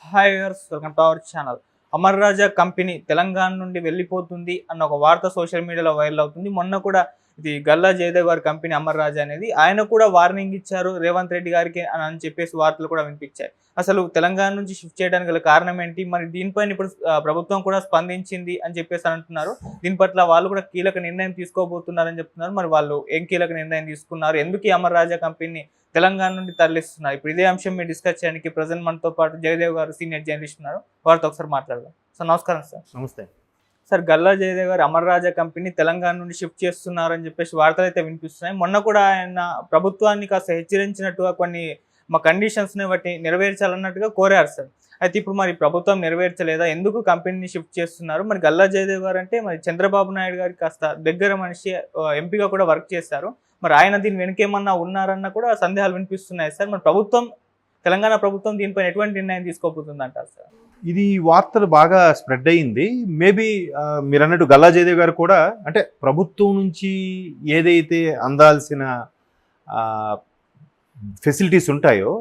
Hi viewers, welcome to our channel. Amar Raja company Telangana నుండి వెళ్ళిపోతుంది అన్న ఒక వార్త సోషల్ మీడియాలో వైరల్ అవుతుంది. మొన్న కూడా ఇది గల్లా జయదేవ్ గారి కంపెనీ అమర్ రాజా అనేది, ఆయన కూడా వార్నింగ్ ఇచ్చారు రేవంత్ రెడ్డి గారికి అని చెప్పేసి వార్తలు కూడా వినిపించాయి. అసలు తెలంగాణ నుంచి షిఫ్ట్ చేయడానికి గల కారణం ఏంటి? మరి దీనిపైన ఇప్పుడు ప్రభుత్వం కూడా స్పందించింది అని చెప్పేసి అంటున్నారు. దీని పట్ల వాళ్ళు కూడా కీలక నిర్ణయం తీసుకోబోతున్నారని చెప్తున్నారు. మరి వాళ్ళు ఏం కీలక నిర్ణయం తీసుకున్నారు? ఎందుకు ఈ అమర్ రాజా కంపెనీ తెలంగాణ నుండి తరలిస్తున్నారు? ఇప్పుడు ఇదే అంశం మీరు డిస్కస్ చేయడానికి ప్రజెంట్ మనతో పాటు జయదేవ్ గారు సీనియర్ జర్నలిస్ట్ ఉన్నారు. వారితో ఒకసారి మాట్లాడదాం. సార్ నమస్కారం. సార్ నమస్తే. సార్, గల్లా జయదేవ్ గారు అమర్ రాజా కంపెనీ తెలంగాణ నుండి షిఫ్ట్ చేస్తున్నారని చెప్పేసి వార్తలు అయితే వినిపిస్తున్నాయి. మొన్న కూడా ఆయన ప్రభుత్వాన్ని కాస్త హెచ్చరించినట్టుగా కొన్ని మా కండిషన్స్ని బట్టి నెరవేర్చాలన్నట్టుగా కోరారు సార్. అయితే ఇప్పుడు మరి ప్రభుత్వం నెరవేర్చలేదా? ఎందుకు కంపెనీని షిఫ్ట్ చేస్తున్నారు? మరి గల్లా జయదేవ్ గారు అంటే మరి చంద్రబాబు నాయుడు గారికి కాస్త దగ్గర మనిషి, ఎంపీగా కూడా వర్క్ చేశారు. మరి ఆయన దీని వెనుకేమన్నా ఉన్నారన్న కూడా సందేహాలు వినిపిస్తున్నాయి సార్. మరి తెలంగాణ ప్రభుత్వం దీనిపైన ఎటువంటి నిర్ణయం తీసుకోబోతుంది అంటారు సార్? ఇది వార్తలు బాగా స్ప్రెడ్ అయ్యింది. మేబీ మీరు అన్నట్టు గల్లా జయదేవ్ గారు కూడా అంటే ప్రభుత్వం నుంచి ఏదైతే అందాల్సిన ఫెసిలిటీస్ ఉంటాయో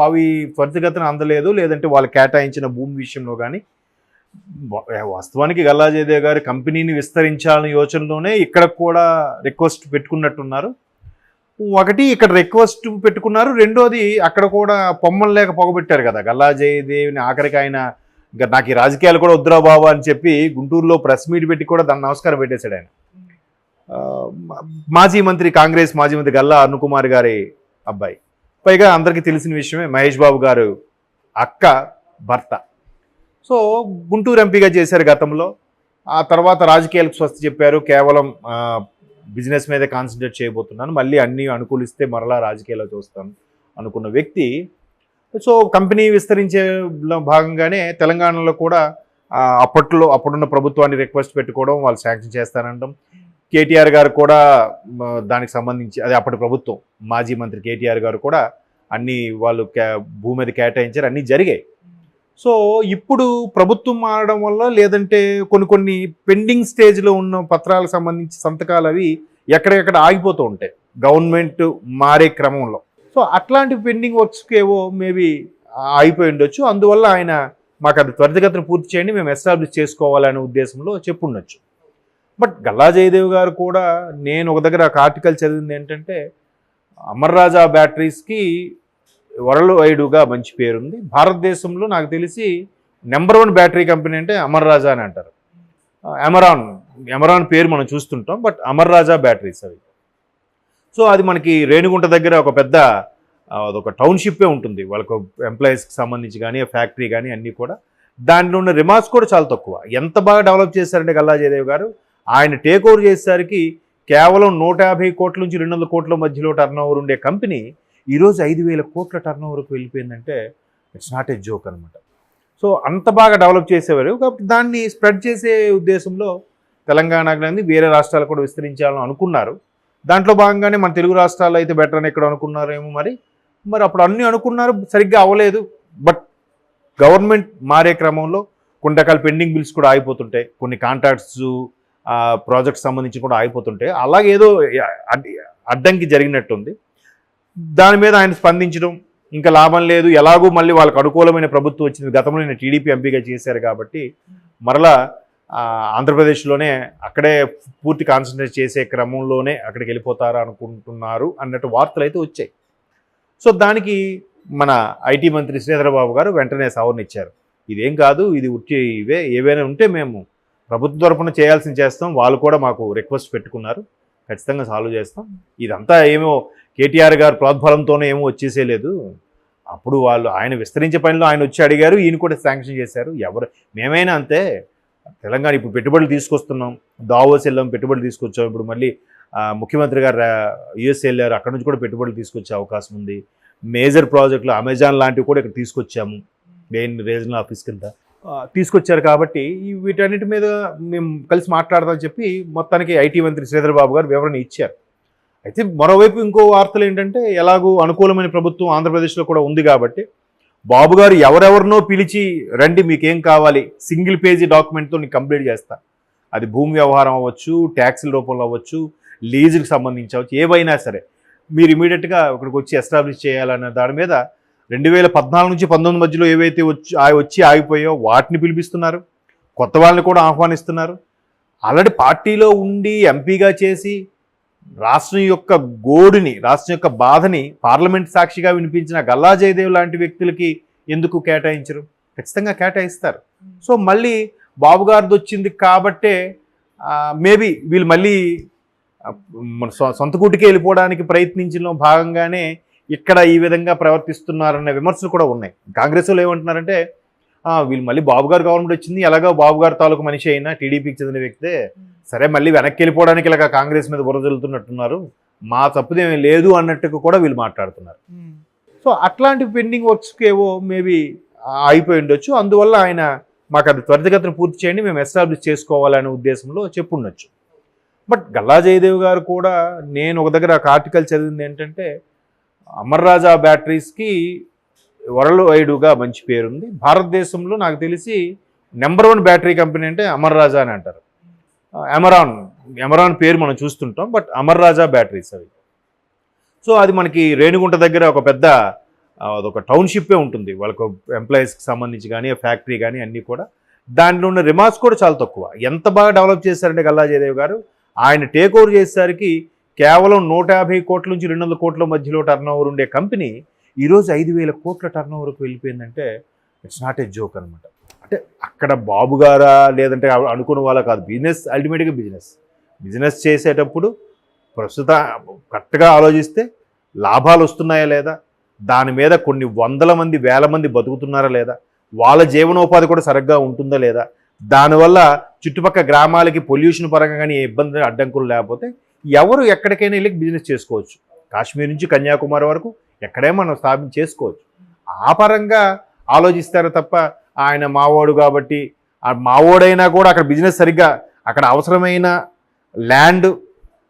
అవి త్వరితగతిన అందలేదు, లేదంటే వాళ్ళు కేటాయించిన భూమి విషయంలో కానీ. వాస్తవానికి గల్లా జయదేవ్ గారి కంపెనీని విస్తరించాలనే యోచనలోనే ఇక్కడ కూడా రిక్వెస్ట్ పెట్టుకున్నట్టున్నారు. ఒకటి ఇక్కడ రిక్వెస్ట్ పెట్టుకున్నారు, రెండోది అక్కడ కూడా పొమ్మలు లేక పొగబెట్టారు కదా గల్లా జయదేవ్ని. ఆఖరికి ఆయన ఇంకా నాకు ఈ రాజకీయాలు కూడా వద్దురా బాబు అని చెప్పి గుంటూరులో ప్రెస్ మీట్ పెట్టి కూడా దాన్ని నమస్కారం పెట్టేశాడు ఆయన. కాంగ్రెస్ మాజీ మంత్రి గల్లా అరుణ్ గారి అబ్బాయి, పైగా అందరికీ తెలిసిన విషయమే మహేష్ బాబు గారు అక్క భర్త. సో గుంటూరు ఎంపీగా చేశారు గతంలో. ఆ తర్వాత రాజకీయాలకు స్వస్తి చెప్పారు, కేవలం బిజినెస్ మీదే కాన్సన్ట్రేట్ చేయబోతున్నాను, మళ్ళీ అన్నీ అనుకూలిస్తే మరలా రాజకీయాల్లో చూస్తాను అనుకున్న వ్యక్తి. సో కంపెనీ విస్తరించే భాగంగానే తెలంగాణలో కూడా అప్పుడున్న ప్రభుత్వాన్ని రిక్వెస్ట్ పెట్టుకోవడం, వాళ్ళు శాంక్షన్ చేస్తానంటాం. కేటీఆర్ గారు కూడా దానికి సంబంధించి, అదే అప్పటి ప్రభుత్వం మాజీ మంత్రి కేటీఆర్ గారు కూడా అన్నీ వాళ్ళు భూమి మీద కేటాయించారు, అన్నీ జరిగాయి. సో ఇప్పుడు ప్రభుత్వం మారడం వల్ల, లేదంటే కొన్ని పెండింగ్ స్టేజ్లో ఉన్న పత్రాలకు సంబంధించి సంతకాలు అవి ఎక్కడెక్కడ ఆగిపోతూ ఉంటాయి గవర్నమెంట్ మారే క్రమంలో. సో అట్లాంటి పెండింగ్ వర్క్స్కి ఏవో మేబీ ఆగిపోయి ఉండొచ్చు. అందువల్ల ఆయన మాకు అది త్వరితగతిన పూర్తి చేయండి, మేము ఎస్టాబ్లిష్ చేసుకోవాలనే ఉద్దేశంలో చెప్పుండొచ్చు. బట్ గల్లా జయదేవ్ గారు కూడా, నేను ఒక దగ్గర ఒక ఆర్టికల్ చదివింది ఏంటంటే, అమర్ రాజా బ్యాటరీస్కి వరల్డ్ వైడ్గా మంచి పేరుంది. భారతదేశంలో నాకు తెలిసి నెంబర్ 1 బ్యాటరీ కంపెనీ అంటే అమర్ రాజా అని అంటారు. ఎమరాన్ పేరు మనం చూస్తుంటాం, బట్ అమర్ రాజా బ్యాటరీస్ అవి. సో అది మనకి రేణిగుంట దగ్గర ఒక పెద్ద అదొక టౌన్షిప్పే ఉంటుంది వాళ్ళకు, ఎంప్లాయీస్కి సంబంధించి కానీ ఫ్యాక్టరీ కానీ అన్నీ కూడా. దాంట్లో ఉన్న రిమార్క్స్ కూడా చాలా తక్కువ. ఎంత బాగా డెవలప్ చేశారంటే గల్లా జయదేవ్ గారు, ఆయన టేక్ ఓవర్ చేసేసరికి కేవలం 150 కోట్ల నుంచి 200 కోట్ల మధ్యలో టర్న్ ఓవర్ ఉండే కంపెనీ ఈరోజు 5,000 కోట్ల టర్న్ ఓవర్కి వెళ్ళిపోయిందంటే ఇట్స్ నాట్ ఏ జోక్ అనమాట. సో అంత బాగా డెవలప్ చేసేవారు కాబట్టి దాన్ని స్ప్రెడ్ చేసే ఉద్దేశంలో తెలంగాణకి వేరే రాష్ట్రాలు కూడా విస్తరించాలని అనుకున్నారు. దాంట్లో భాగంగానే మన తెలుగు రాష్ట్రాల్లో అయితే బెటర్ అని ఎక్కడ అనుకున్నారేమో. మరి అప్పుడు అన్నీ అనుకున్నారు, సరిగ్గా అవ్వలేదు. బట్ గవర్నమెంట్ మారే క్రమంలో కొన్ని రకాల పెండింగ్ బిల్స్ కూడా ఆగిపోతుంటాయి, కొన్ని కాంట్రాక్ట్స్ ప్రాజెక్ట్స్ సంబంధించి కూడా ఆగిపోతుంటాయి. అలాగేదో అడ్డంకి జరిగినట్టుంది. దాని మీద ఆయన స్పందించడం, ఇంకా లాభం లేదు, ఎలాగూ మళ్ళీ వాళ్ళకు అనుకూలమైన ప్రభుత్వం వచ్చింది. గతంలో నేను టీడీపీ ఎంపీగా చేశారు కాబట్టి మరలా ఆంధ్రప్రదేశ్లోనే అక్కడే పూర్తి కాన్సన్ట్రేట్ చేసే క్రమంలోనే అక్కడికి వెళ్ళిపోతారా అనుకుంటున్నారు అన్నట్టు వార్తలు అయితే వచ్చాయి. సో దానికి మన ఐటీ మంత్రి శ్రీధర్ బాబు గారు వెంటనే సవరణ ఇచ్చారు. ఇదేం కాదు, ఇది ఏవైనా ఉంటే మేము ప్రభుత్వ తరఫున చేయాల్సింది చేస్తాం, వాళ్ళు కూడా మాకు రిక్వెస్ట్ పెట్టుకున్నారు, ఖచ్చితంగా సాల్వ్ చేస్తాం. ఇదంతా ఏమో కేటీఆర్ గారు ప్రోద్బలంతోనే ఏమో వచ్చేసేలేదు. అప్పుడు ఆయన విస్తరించే పనిలో ఆయన వచ్చి అడిగారు, ఈయన కూడా శాంక్షన్ చేశారు. మేమైనా అంతే. తెలంగాణ ఇప్పుడు పెట్టుబడులు తీసుకొస్తున్నాం, దావోస్ వెళ్ళాం, పెట్టుబడులు తీసుకొచ్చాం. ఇప్పుడు మళ్ళీ ముఖ్యమంత్రి గారు యుఎస్ వెళ్ళారు, అక్కడ నుంచి కూడా పెట్టుబడులు తీసుకొచ్చే అవకాశం ఉంది. మేజర్ ప్రాజెక్టులు అమెజాన్ లాంటివి కూడా ఇక్కడ తీసుకొచ్చాము, మెయిన్ రీజనల్ ఆఫీస్ కింద తీసుకొచ్చారు. కాబట్టి వీటన్నిటి మీద మేము కలిసి మాట్లాడదామని చెప్పి మొత్తానికి ఐటీ మంత్రి శ్రీధర్ బాబు గారు వివరణ ఇచ్చారు. అయితే మరోవైపు ఇంకో వార్తలు ఏంటంటే, ఎలాగూ అనుకూలమైన ప్రభుత్వం ఆంధ్రప్రదేశ్లో కూడా ఉంది కాబట్టి బాబు గారు ఎవరెవరినో పిలిచి, రండి మీకేం కావాలి, సింగిల్ పేజీ డాక్యుమెంట్తో నీకు కంప్లీట్ చేస్తా. అది భూమి వ్యవహారం అవ్వచ్చు, ట్యాక్సుల రూపంలో అవ్వచ్చు, లీజుకి సంబంధించి అవ్వచ్చు, ఏవైనా సరే మీరు ఇమీడియట్గా ఇక్కడికి వచ్చి ఎస్టాబ్లిష్ చేయాలన్న దాని మీద 2014 నుంచి 19 మధ్యలో ఏవైతే వచ్చి ఆగిపోయాయో వాటిని పిలిపిస్తున్నారు, కొత్త వాళ్ళని కూడా ఆహ్వానిస్తున్నారు. ఆల్రెడీ పార్టీలో ఉండి ఎంపీగా చేసి రాష్ట్రం యొక్క గోడుని, రాష్ట్రం యొక్క బాధని పార్లమెంట్ సాక్షిగా వినిపించిన గల్లా జయదేవ్ లాంటి వ్యక్తులకి ఎందుకు కేటాయించరు? ఖచ్చితంగా కేటాయిస్తారు. సో మళ్ళీ బాబు గారిది వచ్చింది కాబట్టే మేబీ వీళ్ళు మళ్ళీ మన సొంత గుటికి వెళ్ళిపోవడానికి ప్రయత్నించడంలో భాగంగానే ఇక్కడ ఈ విధంగా ప్రవర్తిస్తున్నారన్న విమర్శలు కూడా ఉన్నాయి. కాంగ్రెస్ వాళ్ళు ఏమంటున్నారంటే వీళ్ళు మళ్ళీ బాబు గారు గవర్నమెంట్ వచ్చింది, ఎలాగో బాబు గారు తాలూకు మనిషి అయినా టీడీపీకి చెందిన వ్యక్తే, సరే మళ్ళీ వెనక్కి వెళ్ళిపోవడానికి ఇలాగ కాంగ్రెస్ మీద బురదలుతున్నట్టున్నారు, మా తప్పుదేమీ లేదు అన్నట్టుగా కూడా వీళ్ళు మాట్లాడుతున్నారు. సో అట్లాంటి పెండింగ్ వర్క్స్కి ఏవో మేబీ అయిపోయి ఉండొచ్చు. అందువల్ల ఆయన మాకు అది త్వరితగతిన పూర్తి చేయండి, మేము ఎస్టాబ్లిష్ చేసుకోవాలనే ఉద్దేశంలో చెప్పుండొచ్చు. బట్ గల్లా జయదేవ్ గారు కూడా, నేను ఒక దగ్గర ఒక ఆర్టికల్ చదివింది ఏంటంటే, అమర్ రాజా బ్యాటరీస్కి వరల్డ్ వైడ్గా మంచి పేరుంది. భారతదేశంలో నాకు తెలిసి నెంబర్ 1 బ్యాటరీ కంపెనీ అంటే అమర్ రాజా అని అంటారు. ఎమరాన్ పేరు మనం చూస్తుంటాం, బట్ అమర్ రాజా బ్యాటరీస్ అవి. సో అది మనకి రేణిగుంట దగ్గర ఒక పెద్ద అదొక టౌన్షిప్పే ఉంటుంది, వాళ్ళకు ఎంప్లాయీస్కి సంబంధించి కానీ ఫ్యాక్టరీ కానీ అన్నీ కూడా. దాంట్లో ఉన్న రిమార్క్స్ కూడా చాలా తక్కువ. ఎంత బాగా డెవలప్ చేశారంటే గల్లా జయదేవ్ గారు, ఆయన టేక్ ఓవర్ చేసేసరికి కేవలం 150 కోట్ల నుంచి 200 కోట్ల మధ్యలో టర్నోవర్ ఉండే కంపెనీ ఈరోజు 5,000 కోట్ల టర్నోవర్కి వెళ్ళిపోయిందంటే ఇట్స్ నాట్ ఏ జోక్ అనమాట. అంటే అక్కడ బాబు గారా లేదంటే అనుకున్న వాళ్ళ కాదు, బిజినెస్ అల్టిమేట్గా బిజినెస్ చేసేటప్పుడు ప్రస్తుత కరెక్ట్గా ఆలోచిస్తే లాభాలు వస్తున్నాయా లేదా, దాని మీద కొన్ని వందల మంది వేల మంది బతుకుతున్నారా లేదా, వాళ్ళ జీవనోపాధి కూడా సరిగ్గా ఉంటుందా లేదా, దానివల్ల చుట్టుపక్కల గ్రామాలకి పొల్యూషన్ పరంగా కానీ ఏ ఇబ్బంది అడ్డంకులు లేకపోతే ఎవరు ఎక్కడికైనా వెళ్ళి బిజినెస్ చేసుకోవచ్చు. కాశ్మీర్ నుంచి కన్యాకుమారి వరకు ఎక్కడైనా మనం స్థాపించి చేసుకోవచ్చు. ఆ పరంగా ఆలోచిస్తారు తప్ప ఆయన మావోడు కాబట్టి మావోడైనా కూడా అక్కడ బిజినెస్ సరిగ్గా, అక్కడ అవసరమైన ల్యాండ్,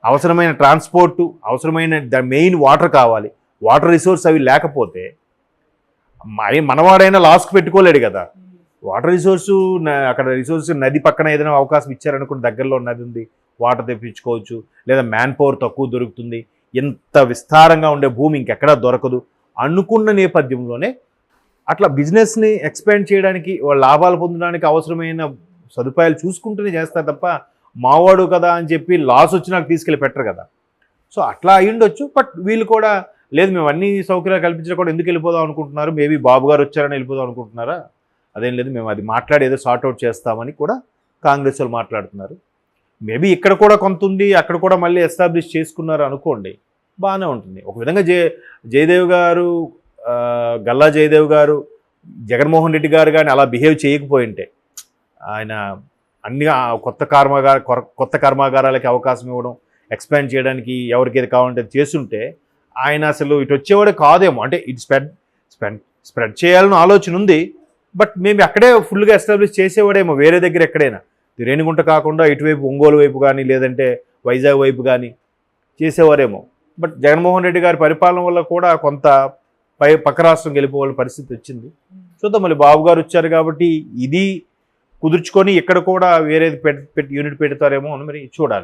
అవసరమైన ట్రాన్స్పోర్టు, అవసరమైన మెయిన్ వాటర్ కావాలి, వాటర్ రిసోర్స్ అవి లేకపోతే మనవాడైనా లాస్కి పెట్టుకోలేడు కదా. వాటర్ రిసోర్సు అక్కడ రిసోర్స్ నది పక్కన ఏదైనా అవకాశం ఇచ్చారనుకుని దగ్గరలో నది ఉంది, వాటర్ తెప్పించుకోవచ్చు, లేదా మ్యాన్ పవర్ తక్కువ దొరుకుతుంది, ఇంత విస్తారంగా ఉండే భూమి ఇంకెక్కడా దొరకదు అనుకున్న నేపథ్యంలోనే అట్లా బిజినెస్ని ఎక్స్పాండ్ చేయడానికి, వాళ్ళ లాభాలు పొందడానికి అవసరమైన సదుపాయాలు చూసుకుంటూనే చేస్తారు తప్ప మావాడు కదా అని చెప్పి లాస్ వచ్చి నాకు తీసుకెళ్ళి పెట్టరు కదా. సో అట్లా అయ్యుండొచ్చు. బట్ వీళ్ళు కూడా లేదు, మేము అన్ని సౌకర్యాలు కల్పించడం కూడా ఎందుకు వెళ్ళిపోదాం అనుకుంటున్నారు, మేబీ బాబు గారు వచ్చారని వెళ్ళిపోదాం అనుకుంటున్నారా, అదేం లేదు, మేము అది మాట్లాడి ఏదో సార్ట్అవుట్ చేస్తామని కూడా కాంగ్రెస్ వాళ్ళు మాట్లాడుతున్నారు. మేబీ ఇక్కడ కూడా కొంత ఉంది, అక్కడ కూడా మళ్ళీ ఎస్టాబ్లిష్ చేసుకున్నారు అనుకోండి, బాగానే ఉంటుంది. ఒక విధంగా జయదేవ్ గారు, గల్లా జయదేవ్ గారు జగన్మోహన్ రెడ్డి గారు కానీ అలా బిహేవ్ చేయకపోయింటే, ఆయన అన్ని కొత్త కర్మాగారాలకి అవకాశం ఇవ్వడం, ఎక్స్పాండ్ చేయడానికి ఎవరికి ఏది కావాలంటే చేస్తుంటే ఆయన అసలు ఇటు వచ్చేవాడే కాదేమో. అంటే ఇటు స్ప్రెడ్ చేయాలని ఆలోచన ఉంది, బట్ మేము అక్కడే ఫుల్గా ఎస్టాబ్లిష్ చేసేవాడేమో వేరే దగ్గర ఎక్కడైనా, రేణిగుంట కాకుండా ఇటువైపు ఒంగోలు వైపు కానీ లేదంటే వైజాగ్ వైపు కానీ చేసేవారేమో. బట్ జగన్మోహన్ రెడ్డి గారి పరిపాలన వల్ల కూడా కొంత పక్క రాష్ట్రం వెళ్ళిపోవాలని పరిస్థితి వచ్చింది. చూద్దాం, మళ్ళీ బాబు గారు వచ్చారు కాబట్టి ఇది కుదుర్చుకొని ఇక్కడ కూడా వేరేది యూనిట్ పెడతారేమో అని మరి చూడాలి.